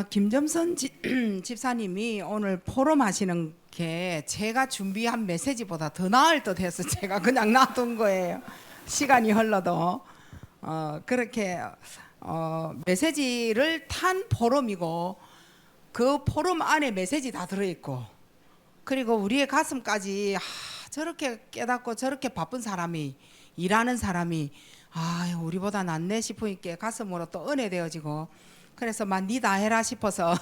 김점선 집사님이 오늘 포럼 하시는 게 제가 준비한 메시지보다 더 나을 듯 해서 제가 그냥 놔둔 거예요. 시간이 흘러도 그렇게 메시지를 탄 포럼이고 그 포럼 안에 메시지 다 들어있고, 그리고 우리의 가슴까지 저렇게 깨닫고 저렇게 바쁜 사람이, 일하는 사람이 우리보다 낫네 싶으니까 가슴으로 또 은혜되어지고, 그래서 막 니 다 해라 싶어서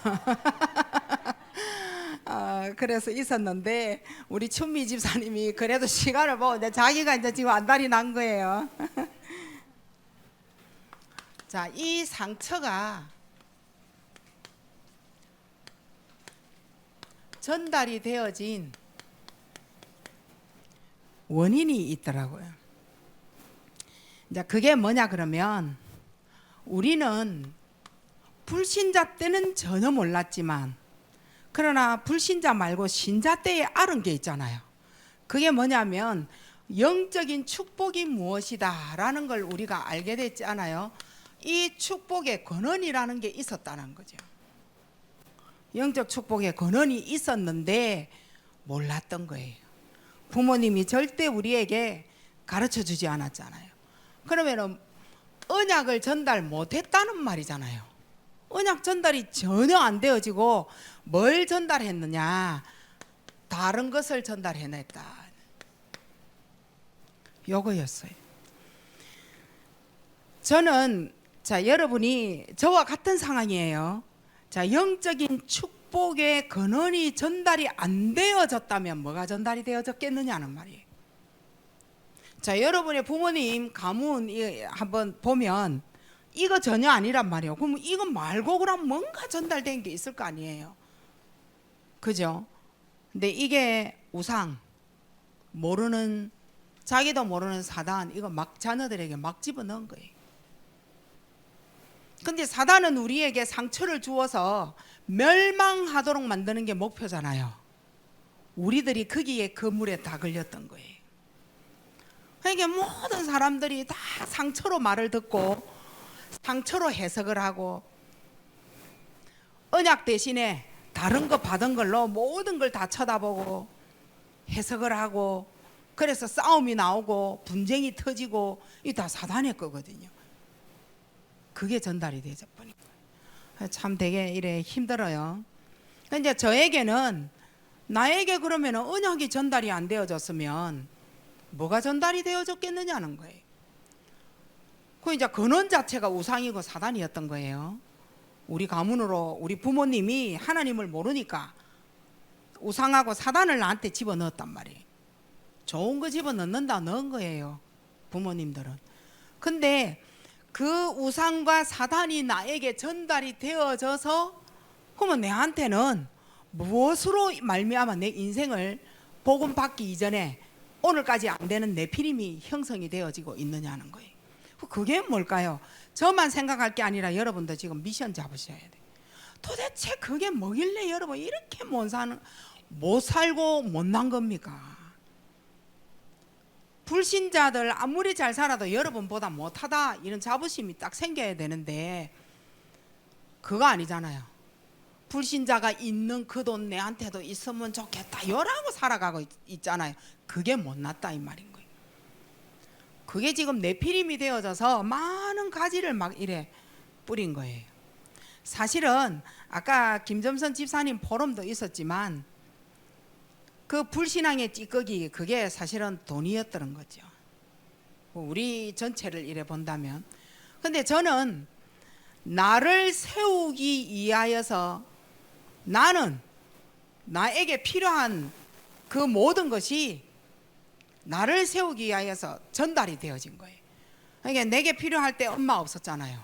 그래서 있었는데, 우리 춘미 집사님이 그래도 시간을 보고 자기가 이제 지금 안달이 난 거예요. 자, 이 상처가 전달이 되어진 원인이 있더라고요. 이제 그게 뭐냐 그러면, 우리는 불신자 때는 전혀 몰랐지만, 그러나 불신자 말고 신자 때에 알은 게 있잖아요. 그게 뭐냐면 영적인 축복이 무엇이다 라는 걸 우리가 알게 됐잖아요. 이 축복의 근원이라는 게 있었다는 거죠. 영적 축복의 근원이 있었는데 몰랐던 거예요. 부모님이 절대 우리에게 가르쳐 주지 않았잖아요. 그러면 언약을 전달 못했다는 말이잖아요. 언약 전달이 전혀 안 되어지고 뭘 전달했느냐, 다른 것을 전달해냈다, 요거였어요. 저는 여러분이 저와 같은 상황이에요. 영적인 축복의 근원이 전달이 안 되어졌다면 뭐가 전달이 되어졌겠느냐는 말이에요. 여러분의 부모님 가문 한번 보면 이거 전혀 아니란 말이에요. 그럼 이거 말고 그럼 뭔가 전달된 게 있을 거 아니에요. 그죠? 근데 이게 우상, 자기도 모르는 사단, 이거 막 자녀들에게 막 집어넣은 거예요. 근데 사단은 우리에게 상처를 주어서 멸망하도록 만드는 게 목표잖아요. 우리들이 거기에 그 물에 다 걸렸던 거예요. 그러니까 모든 사람들이 다 상처로 말을 듣고 상처로 해석을 하고, 언약 대신에 다른 거 받은 걸로 모든 걸 다 쳐다보고 해석을 하고, 그래서 싸움이 나오고 분쟁이 터지고, 이게 다 사단의 거거든요. 그게 전달이 되죠. 참 되게 이래 힘들어요. 이제 저에게는, 나에게 그러면 언약이 전달이 안 되어졌으면 뭐가 전달이 되어졌겠느냐는 거예요. 그 이제 근원 자체가 우상이고 사단이었던 거예요. 우리 가문으로 우리 부모님이 하나님을 모르니까 우상하고 사단을 나한테 집어넣었단 말이에요. 좋은 거 집어넣는다 넣은 거예요, 부모님들은. 근데 그 우상과 사단이 나에게 전달이 되어져서, 그러면 내한테는 무엇으로 말미암아 내 인생을 복음 받기 이전에 오늘까지 안 되는 내피림이 형성이 되어지고 있느냐는 거예요. 그게 뭘까요? 저만 생각할 게 아니라 여러분도 지금 미션 잡으셔야 돼요. 도대체 그게 뭐길래 여러분 이렇게 못 살고 못난 겁니까? 불신자들 아무리 잘 살아도 여러분보다 못하다 이런 자부심이 딱 생겨야 되는데 그거 아니잖아요. 불신자가 있는 그 돈 내한테도 있으면 좋겠다 이러고 살아가고 있잖아요. 그게 못났다 이 말인 거예요. 그게 지금 내피림이 되어져서 많은 가지를 막 이래 뿌린 거예요. 사실은 아까 김점선 집사님 포럼도 있었지만 그 불신앙의 찌꺼기, 그게 사실은 돈이었던 거죠. 우리 전체를 이래 본다면. 근데 저는 나를 세우기 위하여서 나는 나에게 필요한 그 모든 것이 나를 세우기 위하여서 전달이 되어진 거예요. 그러니까 내게 필요할 때 엄마 없었잖아요.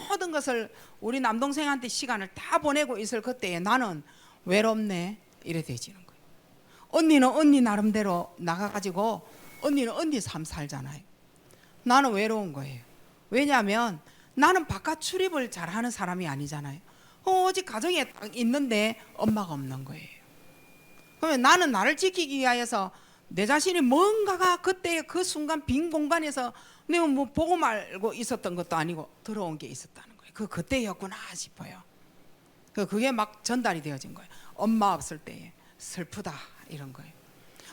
모든 것을 우리 남동생한테 시간을 다 보내고 있을 그때에 나는 외롭네 이래 되지는 거예요. 언니는 언니 나름대로 나가가지고 언니는 언니 삶 살잖아요. 나는 외로운 거예요. 왜냐하면 나는 바깥 출입을 잘하는 사람이 아니잖아요. 오직 가정에 딱 있는데 엄마가 없는 거예요. 그러면 나는 나를 지키기 위하여서 내 자신이 뭔가가 그때 그 순간 빈 공간에서 내가 뭐 보고 말고 있었던 것도 아니고 들어온 게 있었다는 거예요. 그때였구나 싶어요. 그게 막 전달이 되어진 거예요. 엄마 없을 때에 슬프다 이런 거예요.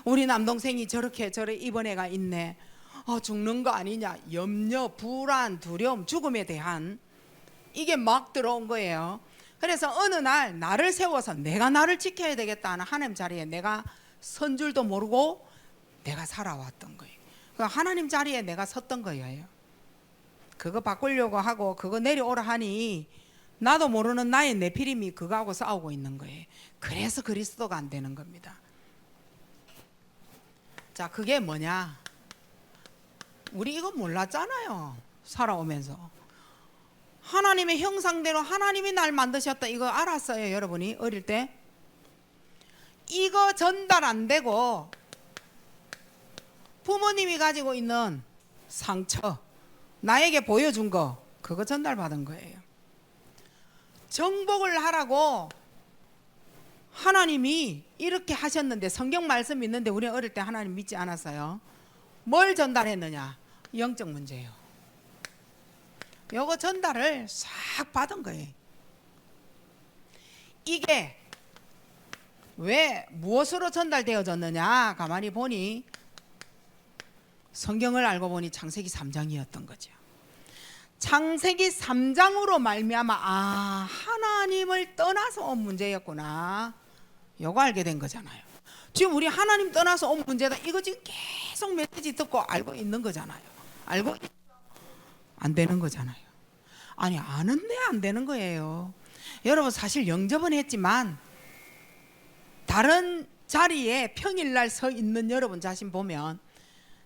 우리 남동생이 저렇게 입은 애가 있네. 죽는 거 아니냐. 염려, 불안, 두려움, 죽음에 대한 이게 막 들어온 거예요. 그래서 어느 날 나를 세워서 내가 나를 지켜야 되겠다 하는 하나님 자리에 내가 선 줄도 모르고 내가 살아왔던 거예요. 하나님 자리에 내가 섰던 거예요. 그거 바꾸려고 하고 그거 내려오라 하니 나도 모르는 나의 내피림이 그거하고 싸우고 있는 거예요. 그래서 그리스도가 안 되는 겁니다. 자, 그게 뭐냐? 우리 이거 몰랐잖아요. 살아오면서 하나님의 형상대로 하나님이 날 만드셨다 이거 알았어요. 여러분이 어릴 때 이거 전달 안 되고 부모님이 가지고 있는 상처 나에게 보여준 거 그거 전달받은 거예요. 정복을 하라고 하나님이 이렇게 하셨는데 성경 말씀 있는데 우리 어릴 때 하나님 믿지 않았어요. 뭘 전달했느냐? 영적 문제예요. 요거 전달을 싹 받은 거예요. 이게 왜 무엇으로 전달되어졌느냐? 가만히 보니 성경을 알고 보니 창세기 3장이었던 거죠. 창세기 3장으로 말미암아 하나님을 떠나서 온 문제였구나. 요거 알게 된 거잖아요. 지금 우리 하나님 떠나서 온 문제다. 이거 지금 계속 메시지 듣고 알고 있는 거잖아요. 알고 안 되는 거잖아요. 아니 아는데 안 되는 거예요. 여러분 사실 영접은 했지만 다른 자리에 평일날 서 있는 여러분 자신 보면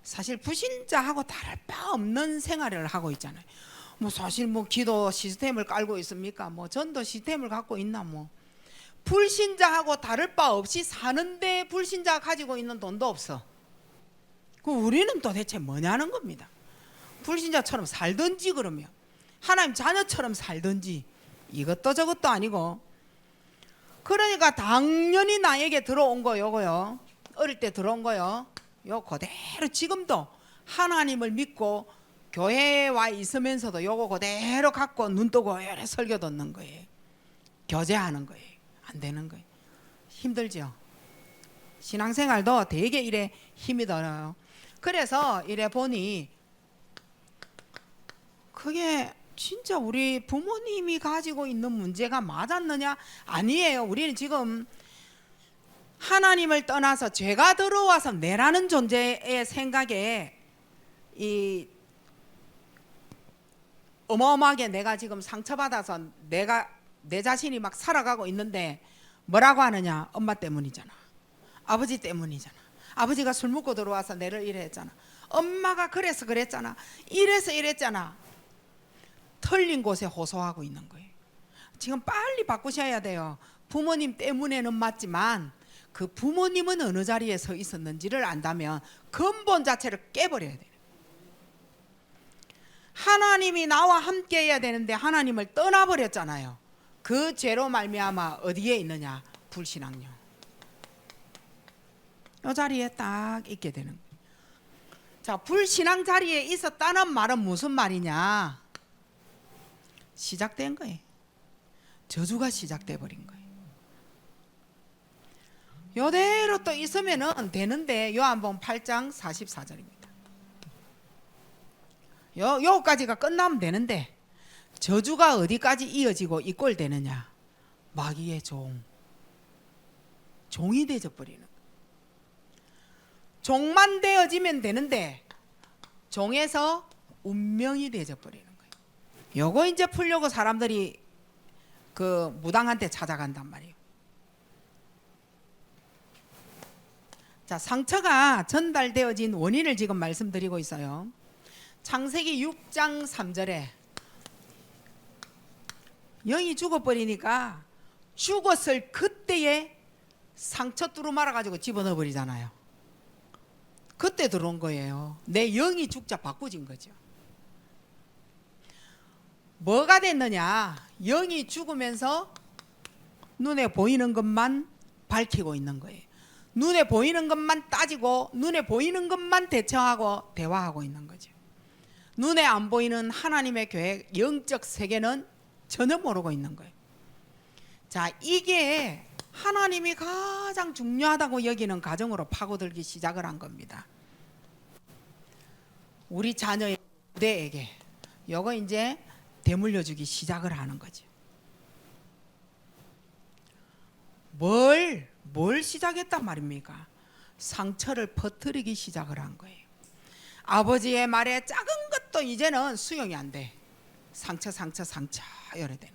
사실 불신자하고 다를 바 없는 생활을 하고 있잖아요. 사실 기도 시스템을 깔고 있습니까? 전도 시스템을 갖고 있나 불신자하고 다를 바 없이 사는데 불신자가 가지고 있는 돈도 없어. 우리는 도대체 뭐냐는 겁니다. 불신자처럼 살든지 그러면 하나님 자녀처럼 살든지 이것도 저것도 아니고 그러니까 당연히 나에게 들어온 거 요거요. 어릴 때 들어온 거요. 요 그대로 지금도 하나님을 믿고 교회에 와 있으면서도 요거 그대로 갖고 눈 뜨고 이래 설교 듣는 거예요. 교제하는 거예요. 안 되는 거예요. 힘들죠. 신앙생활도 되게 이래 힘이 들어요. 그래서 이래 보니 그게 진짜 우리 부모님이 가지고 있는 문제가 맞았느냐? 아니에요. 우리는 지금 하나님을 떠나서 죄가 들어와서 내라는 존재의 생각에 이 어마어마하게 내가 지금 상처받아서 내 자신이 막 살아가고 있는데 뭐라고 하느냐? 엄마 때문이잖아. 아버지 때문이잖아. 아버지가 술 먹고 들어와서 내를 이래 했잖아. 엄마가 그래서 그랬잖아. 이래서 이랬잖아. 틀린 곳에 호소하고 있는 거예요. 지금 빨리 바꾸셔야 돼요. 부모님 때문에는 맞지만 그 부모님은 어느 자리에 서 있었는지를 안다면 근본 자체를 깨버려야 돼요. 하나님이 나와 함께 해야 되는데 하나님을 떠나버렸잖아요. 그 죄로 말미암아 어디에 있느냐? 불신앙요. 이 자리에 딱 있게 되는 거예요. 자, 불신앙 자리에 있었다는 말은 무슨 말이냐? 시작된 거예요. 저주가 시작돼 버린 거예요. 요대로 또 있으면은 되는데 요한복음 8장 44절입니다. 요까지가 끝나면 되는데 저주가 어디까지 이어지고 이꼴되느냐? 마귀의 종이 되어 버리는 거예요. 종만 되어지면 되는데 종에서 운명이 되어 버리는 거예요. 요거 이제 풀려고 사람들이 그 무당한테 찾아간단 말이에요. 자, 상처가 전달되어진 원인을 지금 말씀드리고 있어요. 창세기 6장 3절에 영이 죽어버리니까 죽었을 그때에 상처 뚜루 말아가지고 집어넣어 버리잖아요. 그때 들어온 거예요. 내 영이 죽자 바꾸진 거죠. 뭐가 됐느냐? 영이 죽으면서 눈에 보이는 것만 밝히고 있는 거예요. 눈에 보이는 것만 따지고 눈에 보이는 것만 대처하고 대화하고 있는 거죠. 눈에 안 보이는 하나님의 계획, 영적 세계는 전혀 모르고 있는 거예요. 자, 이게 하나님이 가장 중요하다고 여기는 가정으로 파고들기 시작을 한 겁니다. 우리 자녀의 부대에게 요거 이제 대물려 주기 시작을 하는 거죠. 뭘 시작했단 말입니까? 상처를 퍼뜨리기 시작을 한 거예요. 아버지의 말에 작은 것도 이제는 수용이 안 돼. 상처 이래 되는.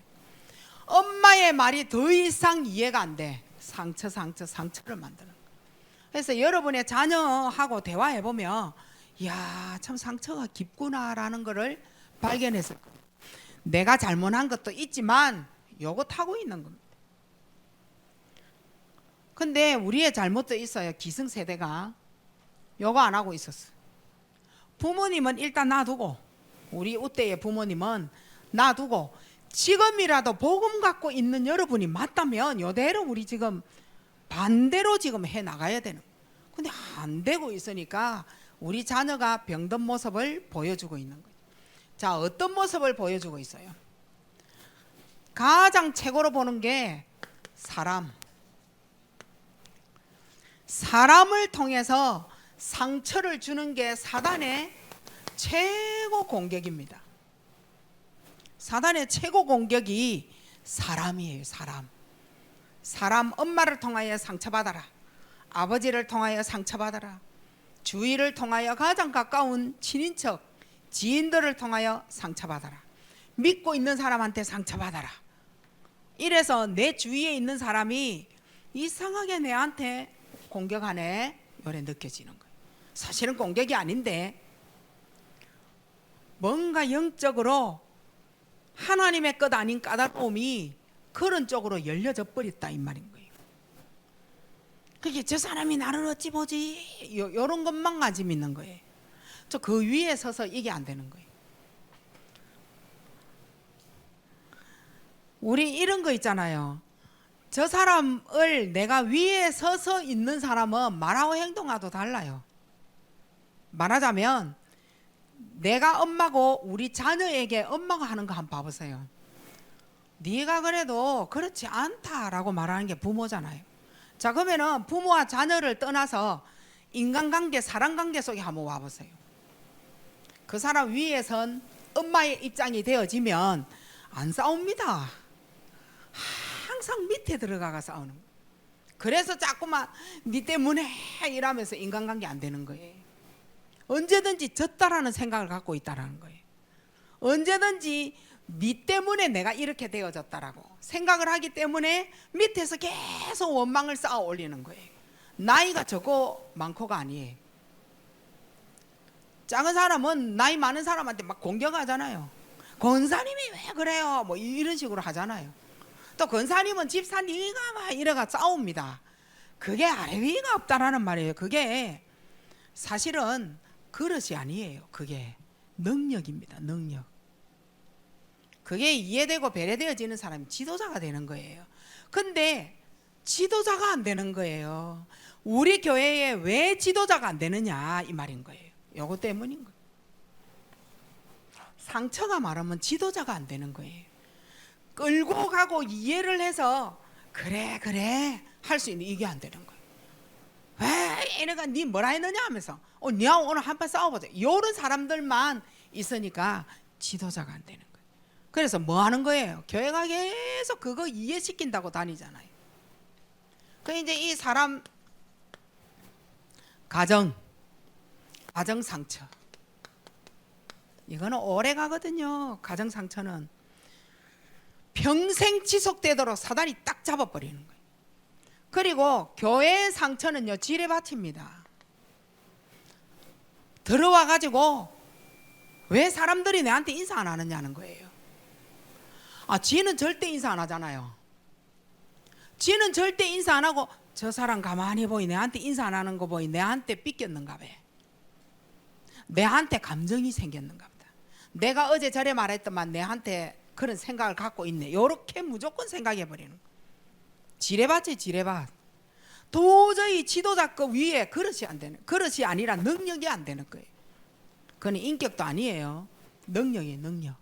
엄마의 말이 더 이상 이해가 안 돼. 상처를 만드는 거예요. 그래서 여러분의 자녀하고 대화해 보면 이야, 참 상처가 깊구나라는 거를 발견했을 거예요. 내가 잘못한 것도 있지만 요거 타고 있는 겁니다. 근데 우리의 잘못도 있어요. 기성세대가 요거 안 하고 있었어요. 부모님은 일단 놔두고, 우리 우때의 부모님은 놔두고, 지금이라도 복음 갖고 있는 여러분이 맞다면 요대로 우리 지금 반대로 지금 해 나가야 되는. 근데 안 되고 있으니까 우리 자녀가 병든 모습을 보여주고 있는 거예요. 자, 어떤 모습을 보여주고 있어요? 가장 최고로 보는 게 사람을 통해서 상처를 주는 게 사단의 최고 공격입니다. 사단의 최고 공격이 사람이에요. 사람 엄마를 통하여 상처받아라. 아버지를 통하여 상처받아라. 주위를 통하여 가장 가까운 친인척, 지인들을 통하여 상처받아라. 믿고 있는 사람한테 상처받아라. 이래서 내 주위에 있는 사람이 이상하게 내한테 공격하네 요래 느껴지는 거예요. 사실은 공격이 아닌데 뭔가 영적으로 하나님의 것 아닌 까다로움이 그런 쪽으로 열려져 버렸다 이 말인 거예요. 그게 저 사람이 나를 어찌 보지 이런 것만 가지고 있는 거예요. 저 그 위에 서서 이게 안 되는 거예요. 우리 이런 거 있잖아요. 저 사람을 내가 위에 서서 있는 사람은 말하고 행동하고 달라요. 말하자면 내가 엄마고 우리 자녀에게 엄마가 하는 거 한번 봐보세요. 네가 그래도 그렇지 않다라고 말하는 게 부모잖아요. 자, 그러면은 부모와 자녀를 떠나서 인간관계, 사람관계 속에 한번 와보세요. 그 사람 위에선 엄마의 입장이 되어지면 안 싸웁니다. 항상 밑에 들어가가 싸우는 거예요. 그래서 자꾸만 네 때문에 이러면서 인간관계 안 되는 거예요. 언제든지 졌다라는 생각을 갖고 있다라는 거예요. 언제든지 네 때문에 내가 이렇게 되어졌다라고 생각을 하기 때문에 밑에서 계속 원망을 쌓아 올리는 거예요. 나이가 적고 많고가 아니에요. 작은 사람은 나이 많은 사람한테 막 공격하잖아요. 권사님이 왜 그래요? 뭐 이런 식으로 하잖아요. 또 권사님은 집사님이가 막 이래가 싸웁니다. 그게 아래 위가 없다라는 말이에요. 그게 사실은 그릇이 아니에요. 그게 능력입니다. 능력. 그게 이해되고 배려되어지는 사람이 지도자가 되는 거예요. 근데 지도자가 안 되는 거예요. 우리 교회에 왜 지도자가 안 되느냐 이 말인 거예요. 요거 때문인 거예요. 상처가 말하면 지도자가 안 되는 거예요. 끌고 가고 이해를 해서 그래 할 수 있는 이게 안 되는 거예요. 왜 얘네가 니 뭐라 했느냐 하면서 니하고 오늘 한판 싸워보자 이런 사람들만 있으니까 지도자가 안 되는 거예요. 그래서 뭐 하는 거예요? 교회가 계속 그거 이해시킨다고 다니잖아요. 그 이제 이 사람 가정 상처 이거는 오래 가거든요. 가정 상처는 평생 지속되도록 사단이 딱 잡아버리는 거예요. 그리고 교회의 상처는요 지뢰밭입니다. 들어와 가지고 왜 사람들이 내한테 인사 안 하느냐는 거예요. 지는 절대 인사 안 하잖아요. 지는 절대 인사 안 하고 저 사람 가만히 보이 내한테 인사 안 하는 거 보이 내한테 삐꼈는가 봐. 내한테 감정이 생겼는가 보다. 내가 어제 저래 말했더만 내한테 그런 생각을 갖고 있네. 요렇게 무조건 생각해버리는 거예요. 지뢰밭이 지뢰밭. 도저히 지도자급 위에 그릇이 안 되는, 그릇이 아니라 능력이 안 되는 거예요. 그건 인격도 아니에요. 능력이에요. 능력.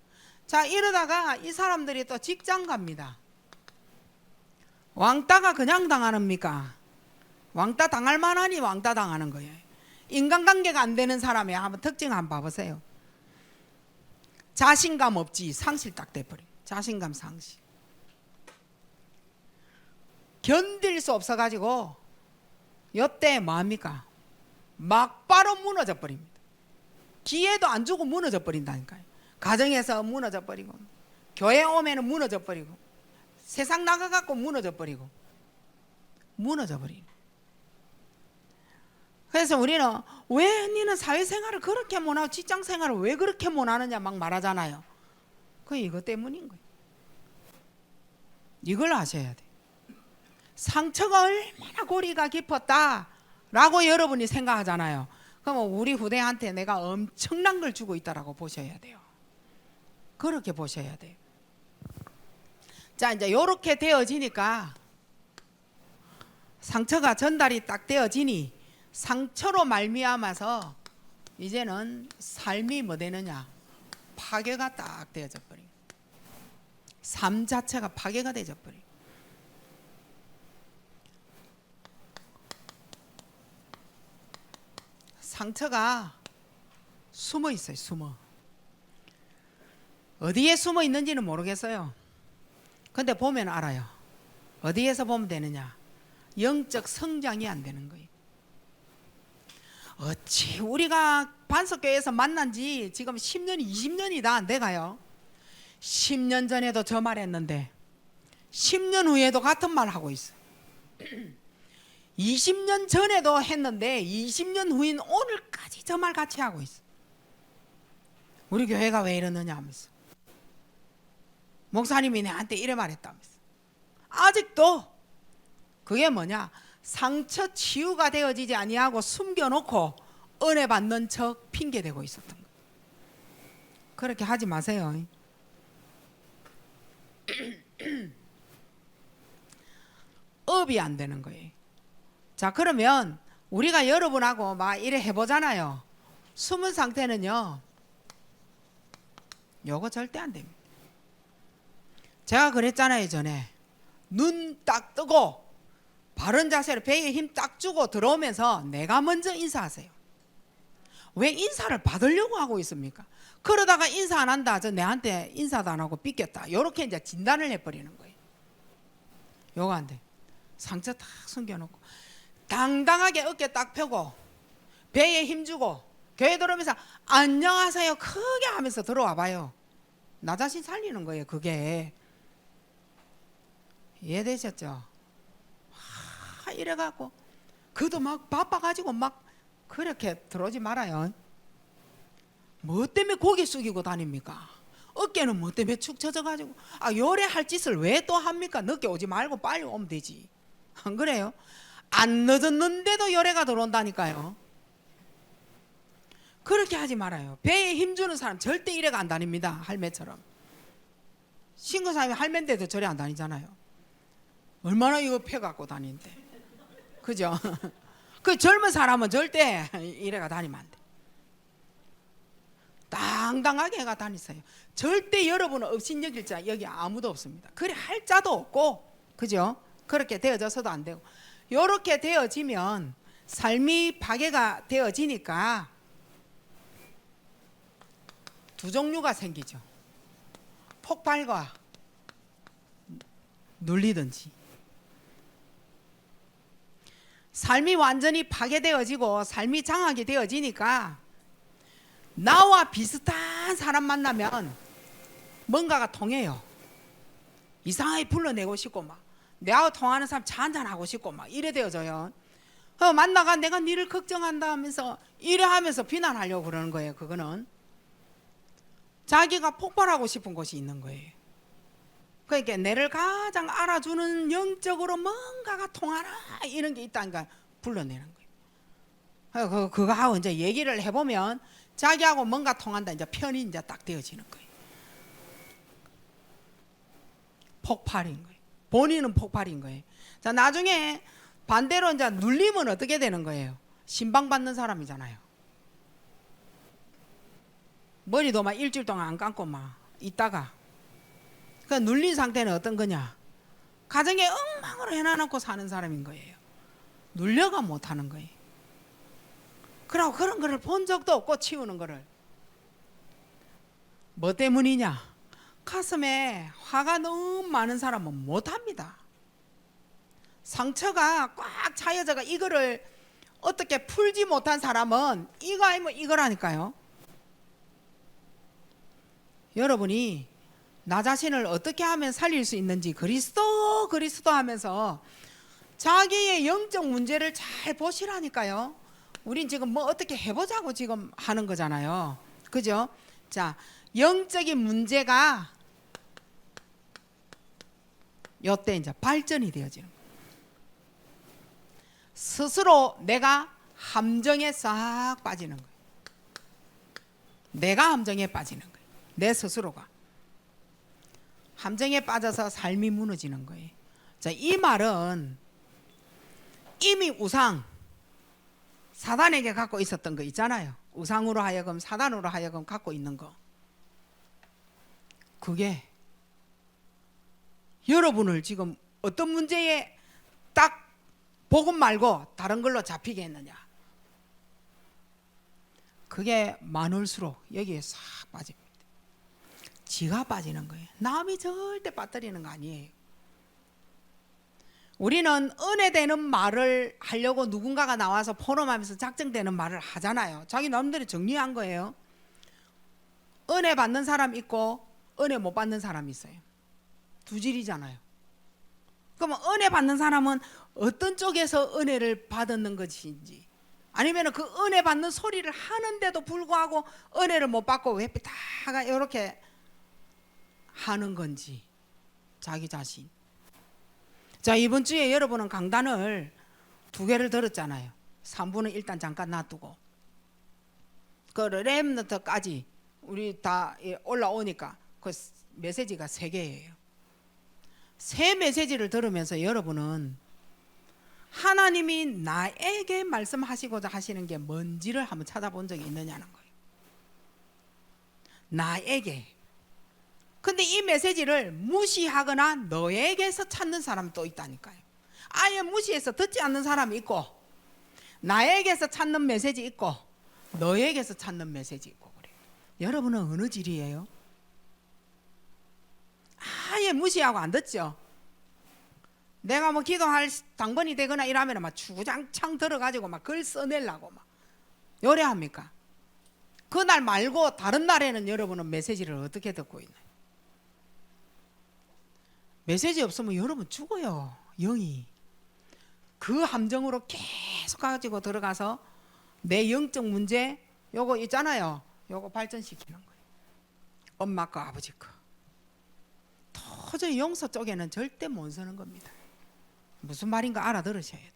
자, 이러다가 이 사람들이 또 직장 갑니다. 왕따가 그냥 당하는입니까? 왕따 당할 만하니 왕따 당하는 거예요. 인간관계가 안 되는 사람의 한번 특징 한번 봐보세요. 자신감 없지, 상실 딱 돼버려. 자신감 상실. 견딜 수 없어가지고 요때 뭐합니까? 막바로 무너져 버립니다. 기회도 안 주고 무너져 버린다니까요. 가정에서 무너져 버리고, 교회 오면은 무너져 버리고, 세상 나가갖고 무너져 버리고, 무너져 버리고. 그래서 우리는 왜 니는 사회생활을 그렇게 못하고 직장생활을 왜 그렇게 못하느냐 막 말하잖아요. 그 이것 때문인 거예요. 이걸 아셔야 돼요. 상처가 얼마나 고리가 깊었다라고 여러분이 생각하잖아요. 그럼 우리 후대한테 내가 엄청난 걸 주고 있다라고 보셔야 돼요. 그렇게 보셔야 돼요. 자, 이제 이렇게 되어지니까 상처가 전달이 딱 되어지니 상처로 말미암아서 이제는 삶이 뭐 되느냐? 파괴가 딱 되어져 버린. 삶 자체가 파괴가 되어져 버린. 상처가 숨어 있어요. 숨어. 어디에 숨어 있는지는 모르겠어요. 근데 보면 알아요. 어디에서 보면 되느냐? 영적 성장이 안 되는 거예요. 어찌 우리가 반석교회에서 만난 지 지금 10년, 20년이 다 안 돼가요. 10년 전에도 저 말 했는데 10년 후에도 같은 말 하고 있어요. 20년 전에도 했는데 20년 후인 오늘까지 저 말 같이 하고 있어. 우리 교회가 왜 이러느냐 하면서 목사님이 내한테 이래 말했다면서. 아직도 그게 뭐냐? 상처 치유가 되어지지 아니하고 숨겨놓고 은혜 받는 척 핑계대고 있었던 거예요. 그렇게 하지 마세요. 업이 안 되는 거예요. 자, 그러면 우리가 여러분하고 막 이래 해보잖아요. 숨은 상태는요, 요거 절대 안 됩니다. 제가 그랬잖아요. 전에 눈 딱 뜨고 바른 자세로 배에 힘 딱 주고 들어오면서 내가 먼저 인사하세요. 왜 인사를 받으려고 하고 있습니까? 그러다가 인사 안 한다, 저 내한테 인사도 안 하고 삐꼈다, 요렇게 이제 진단을 해버리는 거예요. 요거 안 돼. 상처 딱 숨겨놓고 당당하게 어깨 딱 펴고 배에 힘 주고 교회 들어오면서 안녕하세요 크게 하면서 들어와 봐요. 나 자신 살리는 거예요. 그게 이해되셨죠? 이래갖고 그도 막 바빠가지고 막 그렇게 들어오지 말아요. 뭐 때문에 고개 숙이고 다닙니까? 어깨는 뭐 때문에 축 처져가지고 요래할 짓을 왜 또 합니까? 늦게 오지 말고 빨리 오면 되지. 안 그래요? 안 늦었는데도 요래가 들어온다니까요. 그렇게 하지 말아요. 배에 힘주는 사람 절대 이래가 안 다닙니다. 할매처럼. 신고사님이 할매인데도 저래 안 다니잖아요. 얼마나 이거 펴 갖고 다니는데. 그죠? 그 젊은 사람은 절대 이래가 다니면 안 돼. 당당하게 해가 다니세요. 절대 여러분은 업신여길 자 여기 아무도 없습니다. 그래 할 자도 없고, 그죠? 그렇게 되어져서도 안 되고. 이렇게 되어지면 삶이 파괴가 되어지니까 두 종류가 생기죠. 폭발과 눌리든지. 삶이 완전히 파괴되어지고 삶이 장악이 되어지니까 나와 비슷한 사람 만나면 뭔가가 통해요. 이상하게 불러내고 싶고 막 내하고 통하는 사람 차 한잔하고 싶고 막 이래 되어져요. 만나가 내가 니를 걱정한다 하면서 이래 하면서 비난하려고 그러는 거예요. 그거는 자기가 폭발하고 싶은 곳이 있는 거예요. 그러니까 내를 가장 알아주는 영적으로 뭔가가 통하나 이런 게 있다니까 불러내는 거예요. 그거 하고 이제 얘기를 해보면 자기하고 뭔가 통한다, 이제 편이 이제 딱 되어지는 거예요. 폭발인 거예요. 본인은 폭발인 거예요. 자, 나중에 반대로 이제 눌리면 어떻게 되는 거예요? 신방받는 사람이잖아요. 머리도 막 일주일 동안 안 감고 막 있다가 그 눌린 상태는 어떤 거냐? 가정에 엉망으로 해놔놓고 사는 사람인 거예요. 눌려가 못하는 거예요. 그러고 그런 거를 본 적도 없고 치우는 거를. 뭐 때문이냐? 가슴에 화가 너무 많은 사람은 못합니다. 상처가 꽉 차여져가 이거를 어떻게 풀지 못한 사람은 이거 아니면 이거라니까요. 여러분이 나 자신을 어떻게 하면 살릴 수 있는지 그리스도 하면서 자기의 영적 문제를 잘 보시라니까요. 우린 지금 뭐 어떻게 해보자고 지금 하는 거잖아요. 그죠? 자, 영적인 문제가 요때 이제 발전이 되어지는 거예요. 스스로 내가 함정에 싹 빠지는 거예요. 내가 함정에 빠지는 거예요. 내 스스로가 함정에 빠져서 삶이 무너지는 거예요. 자, 이 말은 이미 우상, 사단에게 갖고 있었던 거 있잖아요. 우상으로 하여금, 사단으로 하여금 갖고 있는 거. 그게 여러분을 지금 어떤 문제에 딱 복음 말고 다른 걸로 잡히게 했느냐. 그게 많을수록 여기에 싹 빠집니다. 지가 빠지는 거예요. 남이 절대 빠뜨리는 거 아니에요. 우리는 은혜되는 말을 하려고 누군가가 나와서 포럼하면서 작정되는 말을 하잖아요. 자기 남들이 정리한 거예요. 은혜 받는 사람 있고 은혜 못 받는 사람이 있어요. 두 질이잖아요. 그러면 은혜 받는 사람은 어떤 쪽에서 은혜를 받았는 것인지, 아니면 그 은혜 받는 소리를 하는데도 불구하고 은혜를 못 받고 왜 다가 이렇게 하는 건지, 자기 자신. 자, 이번 주에 여러분은 강단을 2개를 들었잖아요. 3부는 일단 잠깐 놔두고 그 렘넌트까지 우리 다 올라오니까 그 메시지가 3개예요. 3 메시지를 들으면서 여러분은 하나님이 나에게 말씀하시고자 하시는 게 뭔지를 한번 찾아본 적이 있느냐는 거예요. 나에게. 근데 이 메시지를 무시하거나 너에게서 찾는 사람이 또 있다니까요. 아예 무시해서 듣지 않는 사람이 있고, 나에게서 찾는 메시지 있고, 너에게서 찾는 메시지 있고 그래요. 여러분은 어느 질이에요? 아예 무시하고 안 듣죠. 내가 뭐 기도할 당번이 되거나 이러면 막 주구장창 들어가지고 막 글 써내려고 막 요래합니까? 그날 말고 다른 날에는 여러분은 메시지를 어떻게 듣고 있나요? 메시지 없으면 여러분 죽어요. 영이 그 함정으로 계속 가지고 들어가서 내 영적 문제 요거 있잖아요. 요거 발전시키는 거예요. 엄마 거 아버지 거. 도저히 용서 쪽에는 절대 못 서는 겁니다. 무슨 말인가 알아들으셔야 돼.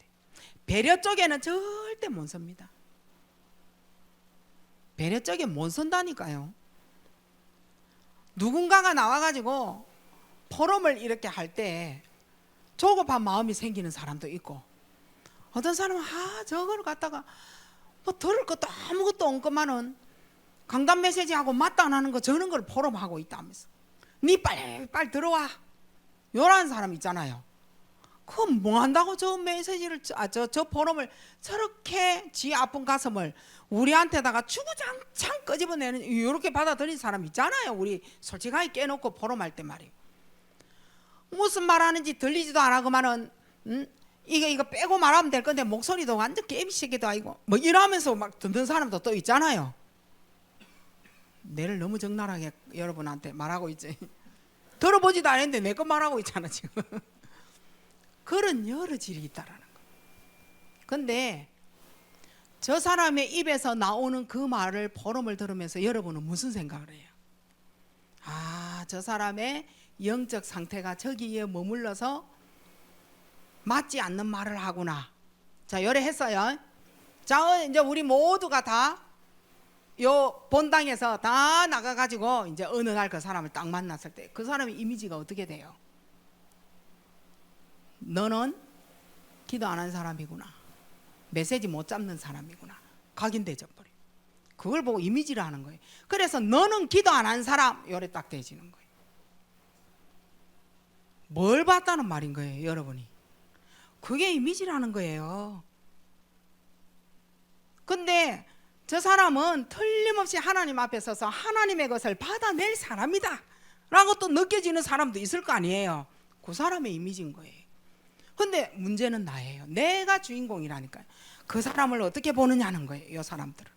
배려 쪽에는 절대 못 섭니다. 배려 쪽에 못 선다니까요. 누군가가 나와가지고 포럼을 이렇게 할 때 조급한 마음이 생기는 사람도 있고, 어떤 사람은 저걸 갖다가 뭐 들을 것도 아무것도 없구만은 강단 메시지하고 맞다 안 하는 거 저런 걸 포럼하고 있다면서 니 빨리 들어와 요런 사람 있잖아요. 그건 뭐 한다고 저 메시지를 저 포럼을 저렇게 지 아픈 가슴을 우리한테다가 주구장창 끄집어내는 이렇게 받아들인 사람 있잖아요. 우리 솔직하게 깨놓고 포럼할 때 말이에요. 무슨 말하는지 들리지도 않아그만은 이거 빼고 말하면 될 건데 목소리도 완전 게임시기도 아니고 뭐 이러면서 막 듣는 사람도 또 있잖아요. 내를 너무 적나라하게 여러분한테 말하고 있지. 들어보지도 않았는데 내 거 말하고 있잖아 지금. 그런 여러 질이 있다라는 거. 근데 저 사람의 입에서 나오는 그 말을 포럼을 들으면서 여러분은 무슨 생각을 해요? 저 사람의 영적 상태가 저기에 머물러서 맞지 않는 말을 하구나. 자, 요래 했어요. 자, 이제 우리 모두가 다 요 본당에서 다 나가가지고 이제 어느 날 그 사람을 딱 만났을 때 그 사람의 이미지가 어떻게 돼요? 너는 기도 안 한 사람이구나. 메시지 못 잡는 사람이구나. 각인되져 버려. 그걸 보고 이미지를 하는 거예요. 그래서 너는 기도 안 한 사람 요래 딱 대지는 거예요. 뭘 봤다는 말인 거예요, 여러분이. 그게 이미지라는 거예요. 근데 저 사람은 틀림없이 하나님 앞에 서서 하나님의 것을 받아낼 사람이다 라고 또 느껴지는 사람도 있을 거 아니에요. 그 사람의 이미지인 거예요. 근데 문제는 나예요. 내가 주인공이라니까요. 그 사람을 어떻게 보느냐는 거예요, 이 사람들은.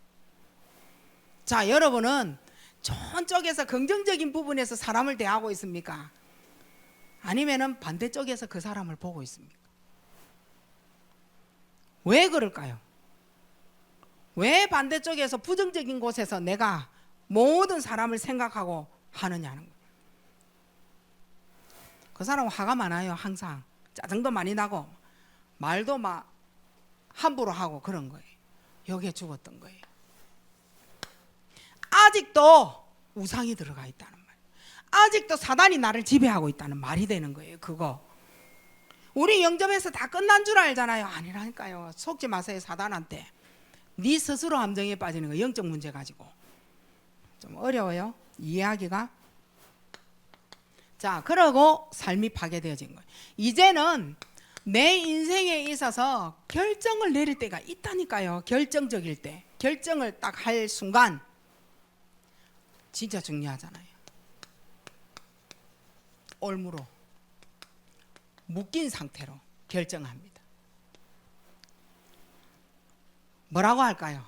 자, 여러분은 좋은 쪽에서 긍정적인 부분에서 사람을 대하고 있습니까? 아니면은 반대쪽에서 그 사람을 보고 있습니까? 왜 그럴까요? 왜 반대쪽에서 부정적인 곳에서 내가 모든 사람을 생각하고 하느냐는 거예요. 그 사람은 화가 많아요. 항상 짜증도 많이 나고 말도 막 함부로 하고 그런 거예요. 여기에 죽었던 거예요. 아직도 우상이 들어가 있다는 말, 아직도 사단이 나를 지배하고 있다는 말이 되는 거예요. 그거 우리 영접에서 다 끝난 줄 알잖아요. 아니라니까요. 속지 마세요. 사단한테. 네 스스로 함정에 빠지는 거, 영적 문제 가지고 좀 어려워요, 이해하기가. 자, 그러고 삶이 파괴되어진 거예요. 이제는 내 인생에 있어서 결정을 내릴 때가 있다니까요. 결정적일 때, 결정을 딱 할 순간 진짜 중요하잖아요. 올무로 묶인 상태로 결정합니다. 뭐라고 할까요?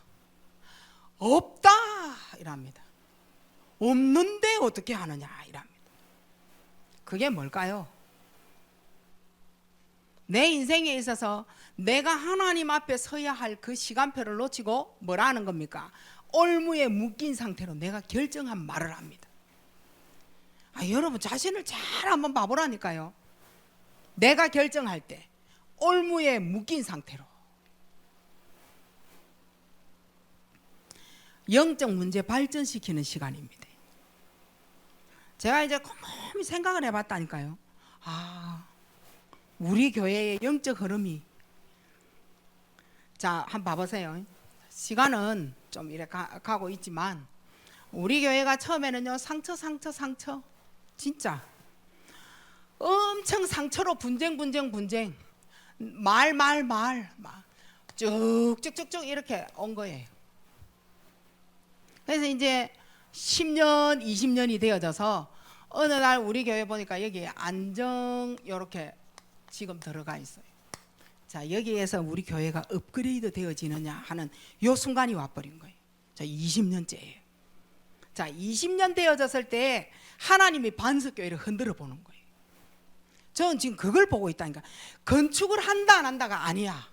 없다 이랍니다. 없는데 어떻게 하느냐 이랍니다. 그게 뭘까요? 내 인생에 있어서 내가 하나님 앞에 서야 할 그 시간표를 놓치고 뭐라는 겁니까? 올무에 묶인 상태로 내가 결정한 말을 합니다. 여러분 자신을 잘 한번 봐보라니까요. 내가 결정할 때 올무에 묶인 상태로. 영적 문제 발전시키는 시간입니다. 제가 이제 곰곰이 생각을 해봤다니까요. 우리 교회의 영적 흐름이, 자, 한번 봐보세요. 시간은 좀 이렇게 가고 있지만 우리 교회가 처음에는요, 상처 진짜 엄청 상처로 분쟁 말 쭉쭉쭉쭉 이렇게 온 거예요. 그래서 이제 10년 20년이 되어져서 어느 날 우리 교회 보니까 여기에 안정 이렇게 지금 들어가 있어요. 자, 여기에서 우리 교회가 업그레이드 되어지느냐 하는 요 순간이 와버린 거예요. 자, 20년째예요. 자, 20년 되어졌을 때 하나님이 반석교회를 흔들어 보는 거예요. 저는 지금 그걸 보고 있다니까. 건축을 한다 안 한다가 아니야.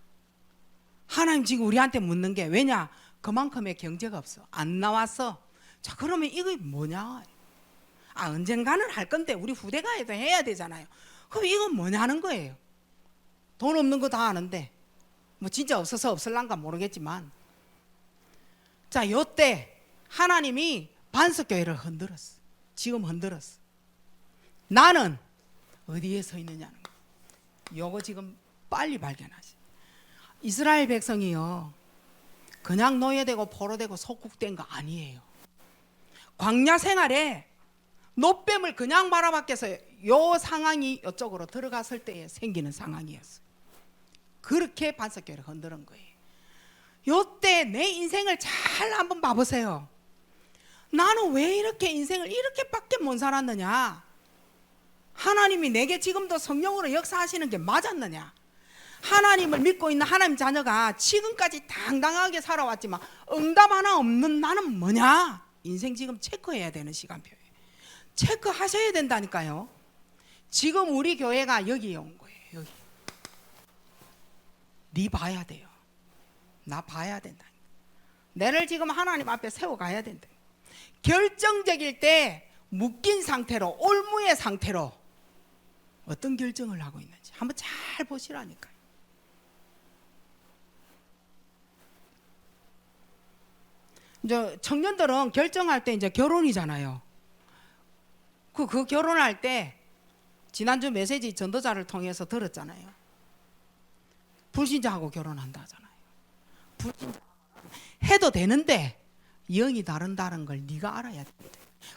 하나님 지금 우리한테 묻는 게, 왜냐? 그만큼의 경제가 없어. 안 나왔어. 자, 그러면 이거 뭐냐? 언젠가는 할 건데 우리 후대가 해야 되잖아요. 그럼 이건 뭐냐는 거예요. 돈 없는 거 다 아는데 뭐 진짜 없어서 없을란가 모르겠지만, 자, 요때 하나님이 반석교회를 흔들었어. 지금 흔들었어. 나는 어디에 서 있느냐는 거. 요거 지금 빨리 발견하지. 이스라엘 백성이요, 그냥 노예되고 포로되고 속국된 거 아니에요. 광야 생활에 노뱀을 그냥 바라봤겠어요. 요 상황이 이쪽으로 들어갔을 때에 생기는 상황이었어요. 그렇게 반석교회를 흔드는 거예요. 요때 내 인생을 잘 한번 봐보세요. 나는 왜 이렇게 인생을 이렇게밖에 못 살았느냐? 하나님이 내게 지금도 성령으로 역사하시는 게 맞았느냐? 하나님을 믿고 있는 하나님 자녀가 지금까지 당당하게 살아왔지만 응답 하나 없는 나는 뭐냐? 인생 지금 체크해야 되는 시간표예요. 체크하셔야 된다니까요. 지금 우리 교회가 여기에 온 거예요. 여기. 네 봐야 돼요. 나 봐야 된다. 내를 지금 하나님 앞에 세워가야 된다. 결정적일 때 묶인 상태로, 올무의 상태로 어떤 결정을 하고 있는지 한번 잘 보시라니까요. 이제 청년들은 결정할 때 이제 결혼이잖아요. 그 결혼할 때 지난주 메시지 전도자를 통해서 들었잖아요. 불신자하고 결혼한다 하잖아요. 불신자 해도 되는데 영이 다른다는 걸 네가 알아야 돼.